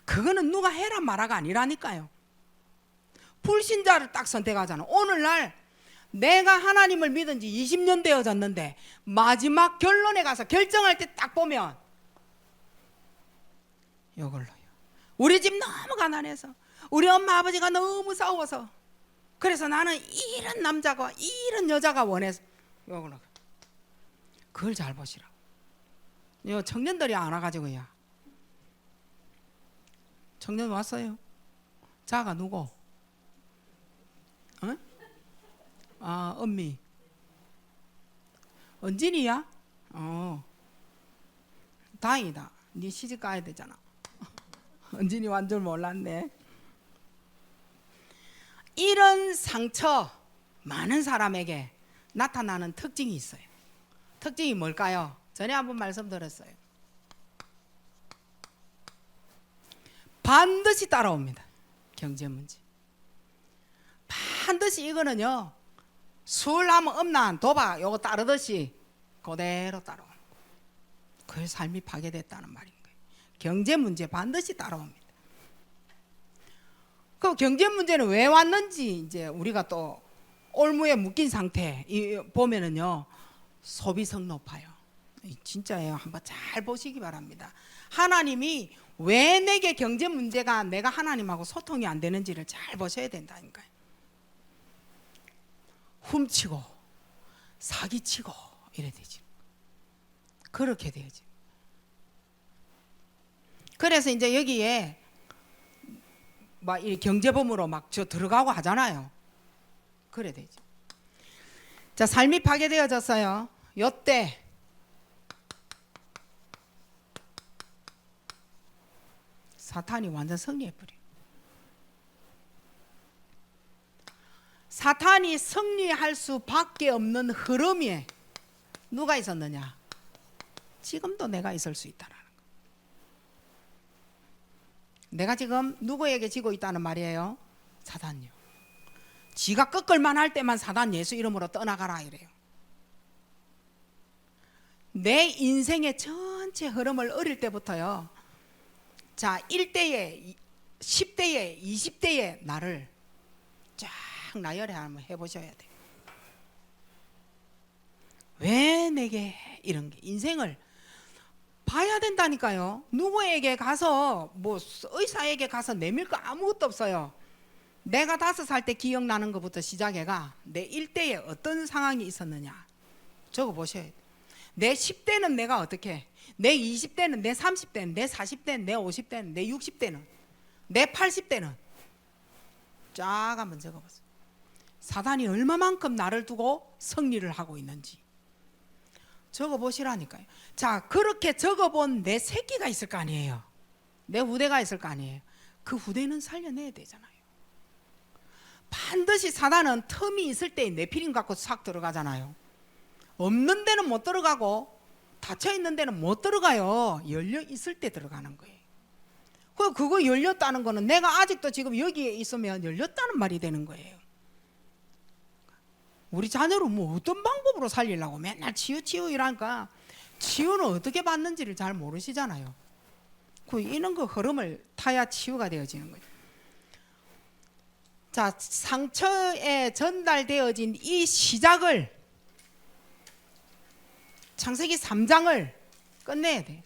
그거는 누가 해라 말아가 아니라니까요. 불신자를 딱 선택하잖아. 오늘날 내가 하나님을 믿은 지 20년 되어졌는데 마지막 결론에 가서 결정할 때 딱 보면 이걸로요. 우리 집 너무 가난해서, 우리 엄마 아버지가 너무 싸워서, 그래서 나는 이런 남자가 이런 여자가 원해서 이걸로. 그걸 잘 보시라고. 요 청년들이 안 와가지고요. 청년 왔어요? 자가 누구? 어? 아, 언니. 은진이야? 다행이다. 네 시집 가야 되잖아. 은진이 완 줄 몰랐네. 이런 상처 많은 사람에게 나타나는 특징이 있어요. 특징이 뭘까요? 전에 한번 말씀드렸어요. 반드시 따라옵니다. 경제 문제. 반드시 이거는요, 술하면 음란, 도박 요거 따르듯이 그대로 따라오는 거예요. 그 삶이 파괴됐다는 말인 거예요. 경제 문제 반드시 따라옵니다. 그 경제 문제는 왜 왔는지 이제 우리가 또 올무에 묶인 상태 보면은요, 소비성 높아요. 진짜예요. 한번 잘 보시기 바랍니다. 하나님이 왜 내게 경제 문제가 내가 하나님하고 소통이 안 되는지를 잘 보셔야 된다니까요. 훔치고 사기치고 이래 되지. 그렇게 되지. 그래서 이제 여기에 막 이 경제범으로 막 저 들어가고 하잖아요. 그래 되지. 자, 삶이 파괴되어졌어요. 요때 사탄이 완전 승리해버려. 사탄이 승리할 수밖에 없는 흐름에 누가 있었느냐? 지금도 내가 있을 수 있다라는 거. 내가 지금 누구에게 지고 있다는 말이에요? 사단요. 지가 꺾을만 할 때만 사단 예수 이름으로 떠나가라 이래요. 내 인생의 전체 흐름을 어릴 때부터요, 자, 1대에 10대에 20대에 나를 쫙 나열해 한번 해보셔야 돼요. 왜 내게 이런 게 인생을 봐야 된다니까요. 누구에게 가서 뭐 의사에게 가서 내밀 거 아무것도 없어요. 내가 5살 때 기억나는 것부터 시작해가 내 1대에 어떤 상황이 있었느냐 적어 보셔야 돼요. 내 10대는 내가 어떻게, 내 20대는, 내 30대는, 내 40대는, 내 50대는, 내 60대는, 내 80대는 쫙 한번 적어보세요. 사단이 얼마만큼 나를 두고 승리를 하고 있는지 적어보시라니까요. 자, 그렇게 적어본 내 새끼가 있을 거 아니에요. 내 후대가 있을 거 아니에요. 그 후대는 살려내야 되잖아요. 반드시 사단은 틈이 있을 때 내피림 갖고 싹 들어가잖아요. 없는 데는 못 들어가고 닫혀 있는 데는 못 들어가요. 열려 있을 때 들어가는 거예요. 그거 열렸다는 거는 내가 아직도 지금 여기에 있으면 열렸다는 말이 되는 거예요. 우리 자녀를 뭐 어떤 방법으로 살리려고 맨날 치유 이러니까 치유는 어떻게 받는지를 잘 모르시잖아요. 이런 거 흐름을 타야 치유가 되어지는 거예요. 자, 상처에 전달되어진 이 시작을 창세기 3장을 끝내야 돼.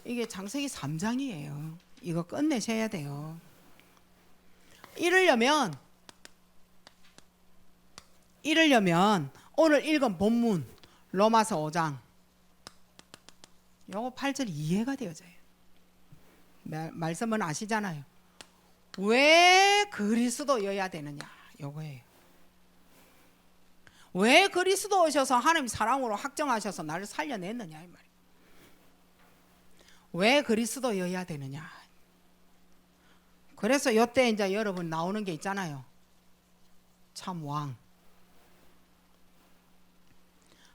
이게 창세기 3장이에요. 이거 끝내셔야 돼요. 이러려면 오늘 읽은 본문 로마서 5장 요거 8절 이해가 되어져요. 말씀은 아시잖아요. 왜 그리스도여야 되느냐 요거예요. 왜 그리스도 오셔서 하나님 사랑으로 확정하셔서 나를 살려냈느냐 이 말이에요. 왜 그리스도여야 되느냐. 그래서 요때 이제 여러분 나오는 게 있잖아요. 참 왕.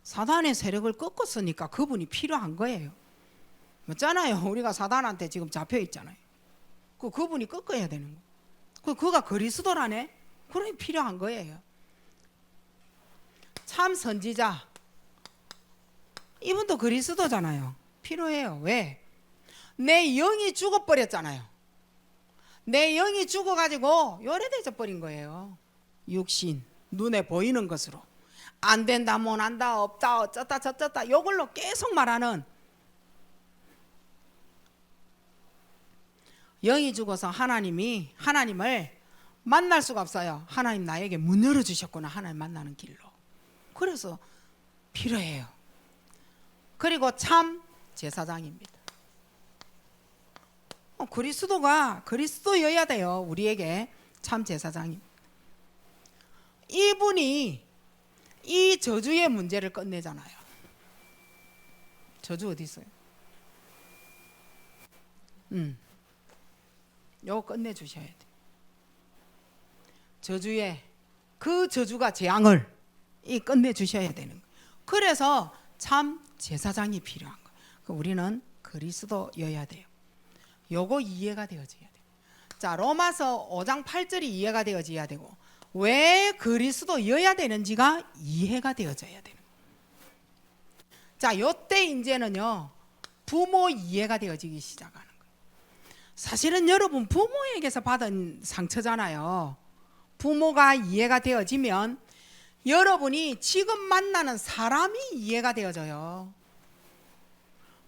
사단의 세력을 꺾었으니까 그분이 필요한 거예요. 맞잖아요. 우리가 사단한테 지금 잡혀 있잖아요. 그분이 꺾어야 되는 거. 그가 그리스도라네. 그러니 필요한 거예요. 참 선지자 이분도 그리스도잖아요. 필요해요. 왜? 내 영이 죽어버렸잖아요. 내 영이 죽어가지고 요래돼져 버린 거예요. 육신, 눈에 보이는 것으로 안 된다, 못한다, 없다, 어쩌다 저쩌다 요걸로 계속 말하는, 영이 죽어서 하나님을 만날 수가 없어요. 하나님 나에게 문 열어주셨구나, 하나님 만나는 길로. 그래서 필요해요. 그리고 참 제사장입니다. 그리스도가 그리스도여야 돼요. 우리에게 참 제사장입니다. 이분이 이 저주의 문제를 끝내잖아요. 저주 어디 있어요? 요거 끝내주셔야 돼요. 저주의 그 저주가 재앙을 끝내주셔야 되는 거예요. 그래서 참 제사장이 필요한 거예요. 우리는 그리스도여야 돼요. 요거 이해가 되어져야 돼요. 자, 로마서 5장 8절이 이해가 되어져야 되고, 왜 그리스도여야 되는지가 이해가 되어져야 되는 거예요. 자, 요때 이제는요, 부모 이해가 되어지기 시작하는 거예요. 사실은 여러분 부모에게서 받은 상처잖아요. 부모가 이해가 되어지면 여러분이 지금 만나는 사람이 이해가 되어져요.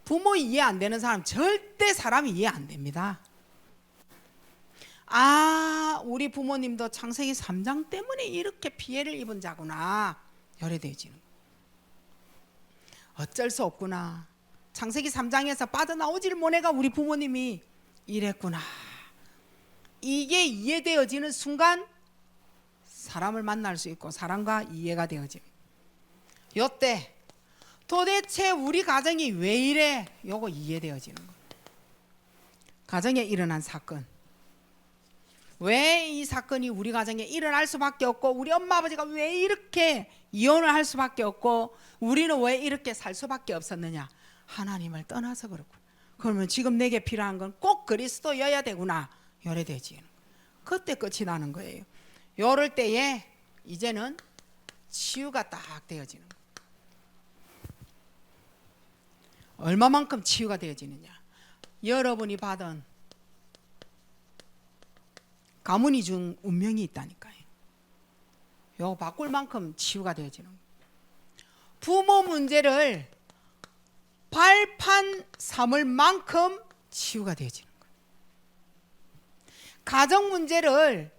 부모 이해 안 되는 사람 절대 사람이 이해 안 됩니다. 아, 우리 부모님도 창세기 3장 때문에 이렇게 피해를 입은 자구나. 열애되어지는 거예요. 어쩔 수 없구나. 창세기 3장에서 빠져나오질 못해가 우리 부모님이 이랬구나. 이게 이해되어지는 순간 사람을 만날 수 있고 사람과 이해가 되어집니다. 요때 도대체 우리 가정이 왜 이래? 요거 이해되어지는 거예요. 가정에 일어난 사건, 왜 이 사건이 우리 가정에 일어날 수밖에 없고, 우리 엄마 아버지가 왜 이렇게 이혼을 할 수밖에 없고, 우리는 왜 이렇게 살 수밖에 없었느냐? 하나님을 떠나서 그렇구나. 그러면 지금 내게 필요한 건 꼭 그리스도여야 되구나. 열애되지. 그때 끝이 나는 거예요. 요럴 때에 이제는 치유가 딱 되어지는 거예요. 얼마만큼 치유가 되어지느냐? 여러분이 받은 가문이 준 운명이 있다니까요. 요거 바꿀 만큼 치유가 되어지는 거예요. 부모 문제를 발판 삼을 만큼 치유가 되어지는 거예요. 가정 문제를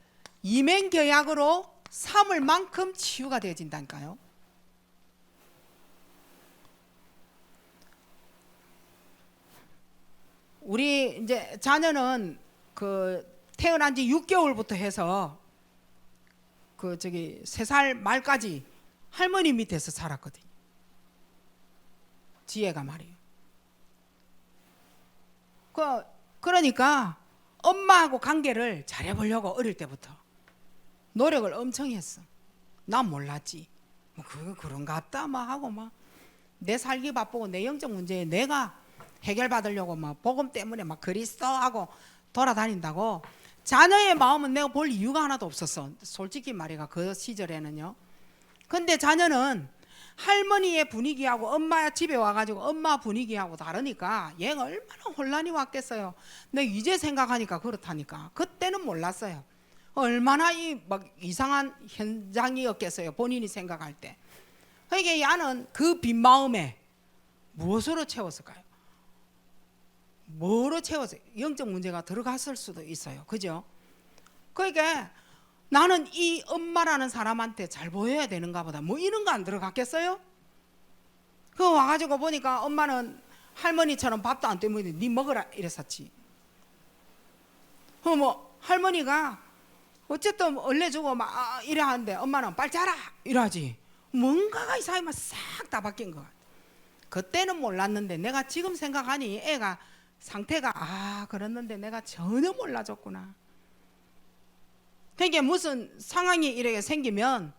이맹경약으로 삼을 만큼 치유가 되어진다니까요. 우리 이제 자녀는 태어난 지 6개월부터 해서 3살 말까지 할머니 밑에서 살았거든요. 지혜가 말이에요. 그러니까 엄마하고 관계를 잘해보려고 어릴 때부터 노력을 엄청 했어. 난 몰랐지. 그런갑다 하고 내 살기 바쁘고 내 영적 문제에 내가 해결받으려고 복음 때문에 그리스도 하고 돌아다닌다고. 자녀의 마음은 내가 볼 이유가 하나도 없었어. 솔직히 말해가 그 시절에는요. 근데 자녀는 할머니의 분위기하고 엄마 집에 와가지고 엄마 분위기하고 다르니까 얘가 얼마나 혼란이 왔겠어요. 내가 이제 생각하니까 그렇다니까. 그때는 몰랐어요. 얼마나 이상한 현장이었겠어요. 본인이 생각할 때. 그러니까 야는 그 빈 마음에 무엇으로 채웠을까요? 뭐로 채웠어요? 영적 문제가 들어갔을 수도 있어요. 그죠? 그러니까 나는 이 엄마라는 사람한테 잘 보여야 되는가 보다. 이런 거 안 들어갔겠어요? 그거 와가지고 보니까 엄마는 할머니처럼 밥도 안 때문에 네 먹으라 이랬었지. 할머니가 어쨌든 얼레주고 이래 하는데 엄마는 빨리 자라 이러지. 뭔가가 이상하게 싹 다 바뀐 것 같아. 그때는 몰랐는데 내가 지금 생각하니 애가 상태가 그랬는데 내가 전혀 몰라줬구나. 그러니까 무슨 상황이 이렇게 생기면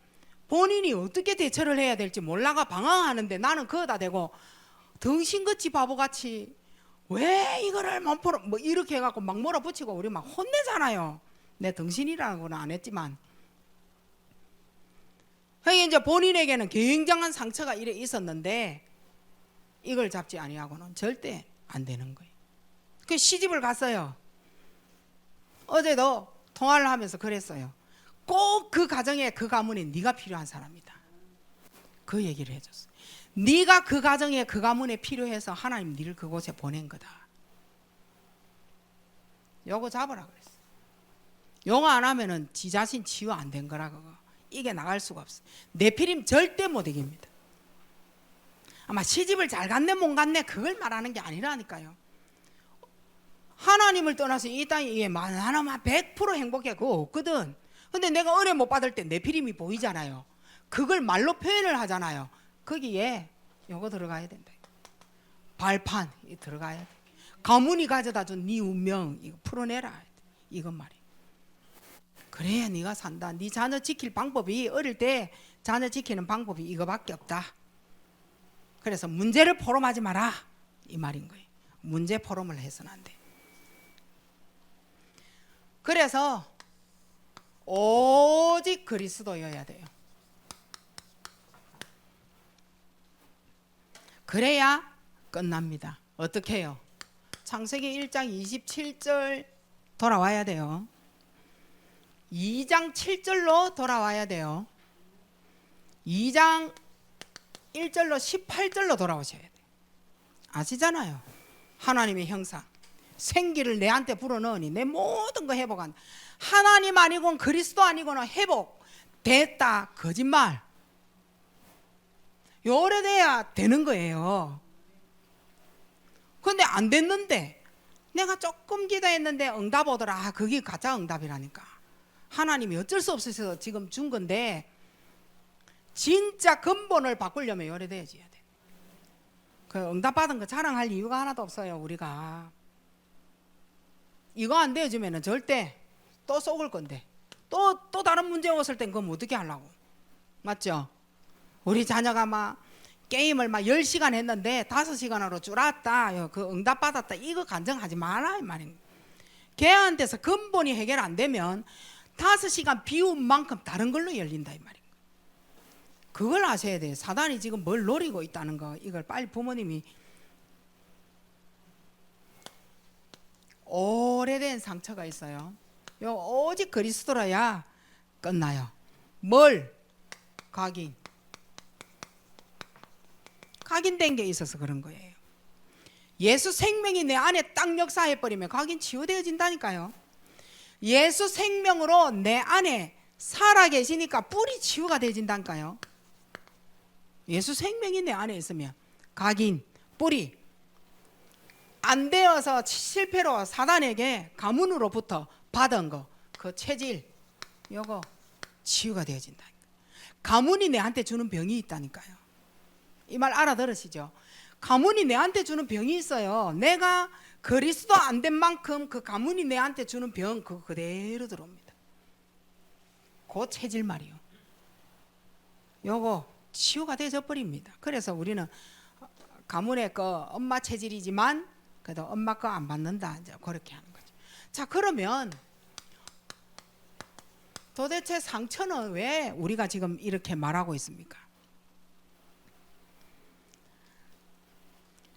본인이 어떻게 대처를 해야 될지 몰라가 방황하는데 나는 그거다 대고 덩신같이 바보같이 왜 이거를 몸포로 이렇게 해갖고 막 몰아붙이고 우리 막 혼내잖아요. 내 덩신이라고는 안 했지만. 그러니까 이제 본인에게는 굉장한 상처가 이래 있었는데 이걸 잡지 아니하고는 절대 안 되는 거예요. 그 시집을 갔어요. 어제도 통화를 하면서 그랬어요. 꼭 그 가정에 그 가문에 네가 필요한 사람이다. 그 얘기를 해줬어요. 네가 그 가정에 그 가문에 필요해서 하나님 네를 그곳에 보낸 거다. 요거 잡으라 그랬어. 요거 안 하면은 지 자신 치유 안 된 거라 그거. 이게 나갈 수가 없어. 네피림 절대 못 이깁니다. 아마 시집을 잘 갔네 못 갔네 그걸 말하는 게 아니라니까요. 하나님을 떠나서 이 땅에 하나만 100% 행복해 그거 없거든. 근데 내가 은혜 못 받을 때 네피림이 보이잖아요. 그걸 말로 표현을 하잖아요. 거기에 요거 들어가야 된다. 발판 들어가야 돼. 가문이 가져다 준 네 운명 이거 풀어내라. 이건 말이야. 그래야 네가 산다. 네 자녀 지킬 방법이 어릴 때 자녀 지키는 방법이 이거밖에 없다. 그래서 문제를 포럼하지 마라 이 말인 거예요. 문제 포럼을 해서는 안 돼. 그래서 오직 그리스도여야 돼요. 그래야 끝납니다. 어떻게 해요? 창세기 1장 27절 돌아와야 돼요. 2장 7절로 돌아와야 돼요. 2장 1절로 18절로 돌아오셔야 돼요. 아시잖아요. 하나님의 형상. 생기를 내한테 불어넣으니 내 모든 거 회복한다. 하나님 아니고는 그리스도 아니고는 회복됐다. 거짓말. 오래돼야 되는 거예요. 근데 안 됐는데 내가 조금 기도했는데 응답 오더라. 그게 가짜 응답이라니까. 하나님이 어쩔 수 없어서 지금 준 건데 진짜 근본을 바꾸려면 오래돼야지. 그 응답 받은 거 자랑할 이유가 하나도 없어요. 우리가 이거 안 되어주면 절대 또 속을 건데 또 다른 문제 왔을 땐 그럼 어떻게 하려고. 맞죠? 우리 자녀가 막 게임을 막 10시간 했는데 5시간으로 줄었다. 그 응답 받았다. 이거 간증하지 마라 이 말입니다. 걔한테서 근본이 해결 안 되면 5시간 비운 만큼 다른 걸로 열린다 이 말입니다. 그걸 아셔야 돼요. 사단이 지금 뭘 노리고 있다는 거. 이걸 빨리 부모님이 오래된 상처가 있어요. 요 오직 그리스도라야 끝나요. 뭘? 각인된 게 있어서 그런 거예요. 예수 생명이 내 안에 딱 역사해버리면 각인 치유되어진다니까요. 예수 생명으로 내 안에 살아계시니까 뿔이 치유가 되어진다니까요. 예수 생명이 내 안에 있으면 각인, 뿔이 안 되어서 실패로 사단에게 가문으로부터 받은 거, 그 체질 요거 치유가 되어진다. 가문이 내한테 주는 병이 있다니까요. 이 말 알아들으시죠? 가문이 내한테 주는 병이 있어요. 내가 그리스도 안 된 만큼 그 가문이 내한테 주는 병 그거 그대로 들어옵니다. 그 체질 말이요. 요거 치유가 되어 버립니다. 그래서 우리는 가문의 그 엄마 체질이지만 그래도 엄마 거 안 받는다. 이제 그렇게 하는 거죠. 자, 그러면 도대체 상처는 왜 우리가 지금 이렇게 말하고 있습니까?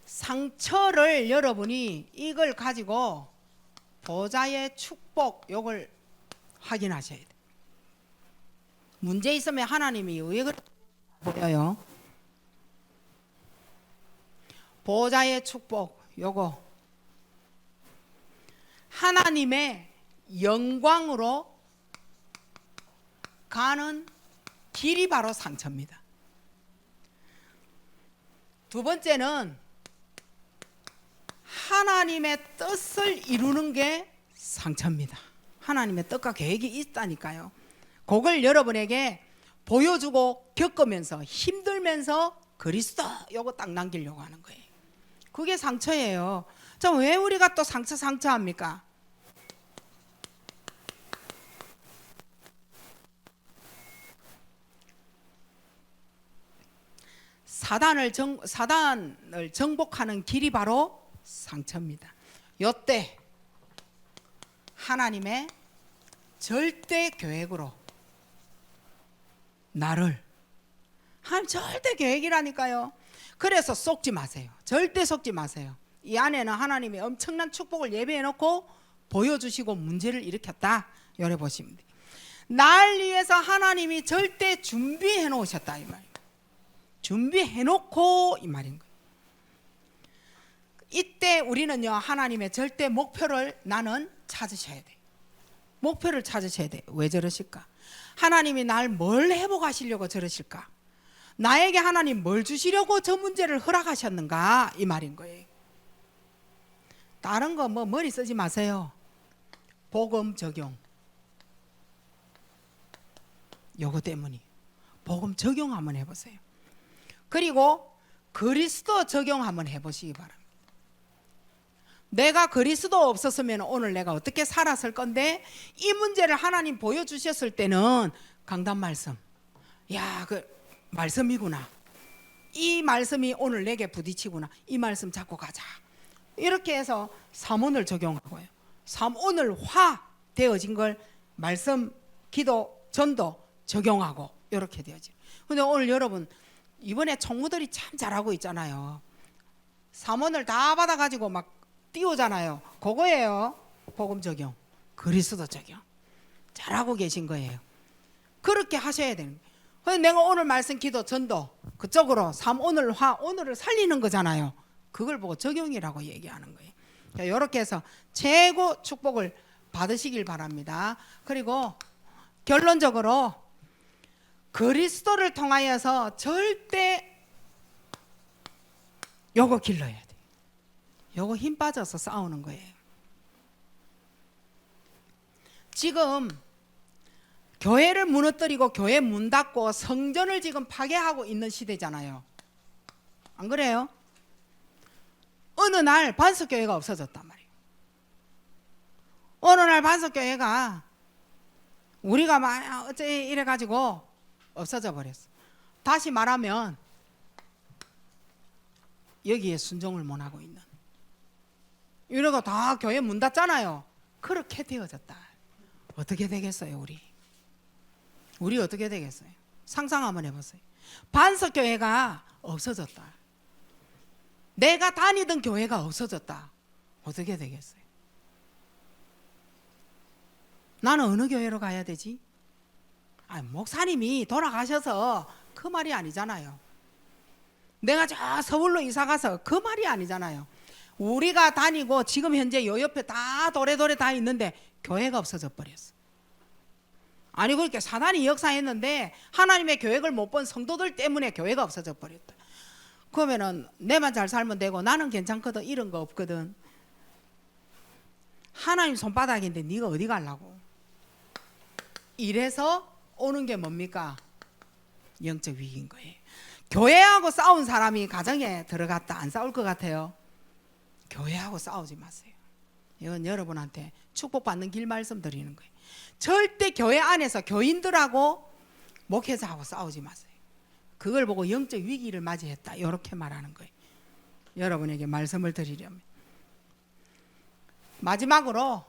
상처를 여러분이 이걸 가지고 보좌의 축복 요걸 확인하셔야 돼요. 문제 있으면 하나님이 왜 그렇게 보여요? 보좌의 축복 요거 하나님의 영광으로 가는 길이 바로 상처입니다. 두 번째는 하나님의 뜻을 이루는 게 상처입니다. 하나님의 뜻과 계획이 있다니까요. 그걸 여러분에게 보여주고 겪으면서 힘들면서 그리스도 요거 딱 남기려고 하는 거예요. 그게 상처예요. 자, 왜 우리가 또 상처합니까? 사단을 정복하는 길이 바로 상처입니다. 요때 하나님의 절대 계획으로 나를 하나님 절대 계획이라니까요. 그래서 속지 마세요. 절대 속지 마세요. 이 안에는 하나님의 엄청난 축복을 예배해 놓고 보여주시고 문제를 일으켰다. 요래 보시면 돼요. 날 위해서 하나님이 절대 준비해 놓으셨다 이 말이에요. 준비해 놓고 이 말인 거예요. 이때 우리는요, 하나님의 절대 목표를 나는 찾으셔야 돼요. 목표를 찾으셔야 돼요. 왜 저러실까? 하나님이 날 뭘 회복하시려고 저러실까? 나에게 하나님 뭘 주시려고 저 문제를 허락하셨는가? 이 말인 거예요. 다른 거 뭐 머리 쓰지 마세요. 복음 적용. 요거 때문에 복음 적용 한번 해보세요. 그리고 그리스도 적용 한번 해보시기 바랍니다. 내가 그리스도 없었으면 오늘 내가 어떻게 살았을 건데, 이 문제를 하나님 보여주셨을 때는 강단 말씀, 야, 그 말씀이구나, 이 말씀이 오늘 내게 부딪히구나, 이 말씀 잡고 가자, 이렇게 해서 삼원을 적용하고요. 삼원을 화 되어진 걸 말씀, 기도, 전도 적용하고 이렇게 되어져. 근데 오늘 여러분 이번에 총무들이 참 잘하고 있잖아요. 삼원을 다 받아가지고 막 띄우잖아요. 그거예요. 복음 적용, 그리스도 적용 잘하고 계신 거예요. 그렇게 하셔야 되는 거예요. 근데 내가 오늘 말씀, 기도, 전도 그쪽으로 삼오늘 화, 오늘을 살리는 거잖아요. 그걸 보고 적용이라고 얘기하는 거예요. 이렇게 해서 최고 축복을 받으시길 바랍니다. 그리고 결론적으로 그리스도를 통하여서 절대 요거 길러야 돼. 요거 힘 빠져서 싸우는 거예요. 지금 교회를 무너뜨리고 교회 문 닫고 성전을 지금 파괴하고 있는 시대잖아요. 안 그래요? 어느 날 반석교회가 없어졌단 말이에요. 어느 날 반석교회가 우리가 막 어째 이래가지고 없어져 버렸어. 다시 말하면 여기에 순종을 못하고 있는, 이러고 다 교회 문 닫잖아요. 그렇게 되어졌다. 어떻게 되겠어요? 우리 어떻게 되겠어요? 상상 한번 해보세요. 반석교회가 없어졌다. 내가 다니던 교회가 없어졌다. 어떻게 되겠어요? 나는 어느 교회로 가야 되지? 목사님이 돌아가셔서 그 말이 아니잖아요. 내가 저 서울로 이사 가서 그 말이 아니잖아요. 우리가 다니고 지금 현재 요 옆에 다 도래도래 다 있는데 교회가 없어져 버렸어. 아니 그렇게 사단이 역사했는데 하나님의 계획을 못 본 성도들 때문에 교회가 없어져 버렸다. 그러면은 내만 잘 살면 되고 나는 괜찮거든, 이런 거 없거든. 하나님 손바닥인데 네가 어디 가려고? 이래서 오는 게 뭡니까? 영적 위기인 거예요. 교회하고 싸운 사람이 가정에 들어갔다 안 싸울 것 같아요? 교회하고 싸우지 마세요. 이건 여러분한테 축복받는 길 말씀드리는 거예요. 절대 교회 안에서 교인들하고 목회자하고 싸우지 마세요. 그걸 보고 영적 위기를 맞이했다, 이렇게 말하는 거예요. 여러분에게 말씀을 드리려면. 마지막으로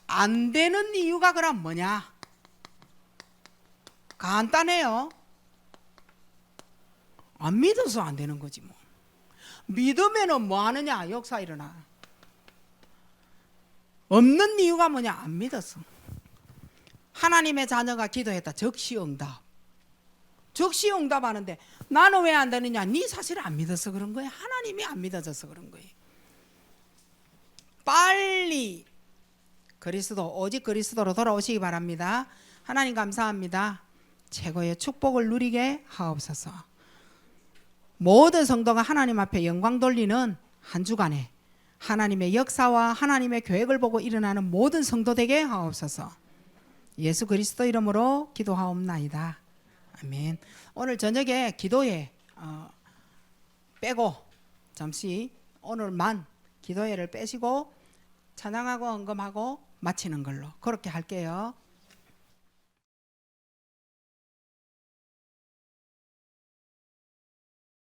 안 되는 이유가 그럼 뭐냐? 간단해요. 안 믿어서 안 되는 거지 뭐. 믿으면은 뭐 하느냐? 역사 일어나. 없는 이유가 뭐냐? 안 믿었어. 하나님의 자녀가 기도했다. 적시응답. 적시응답 하는데 나는 왜 안 되느냐? 네 사실 안 믿어서 그런 거야. 하나님이 안 믿어져서 그런 거예요. 빨리 그리스도, 오직 그리스도로 돌아오시기 바랍니다. 하나님 감사합니다. 최고의 축복을 누리게 하옵소서. 모든 성도가 하나님 앞에 영광 돌리는 한 주간에 하나님의 역사와 하나님의 계획을 보고 일어나는 모든 성도 되게 하옵소서. 예수 그리스도 이름으로 기도하옵나이다. 아멘. 오늘 저녁에 기도회 빼고 잠시 오늘만 기도회를 빼시고 찬양하고 헌금하고 마치는 걸로 그렇게 할게요.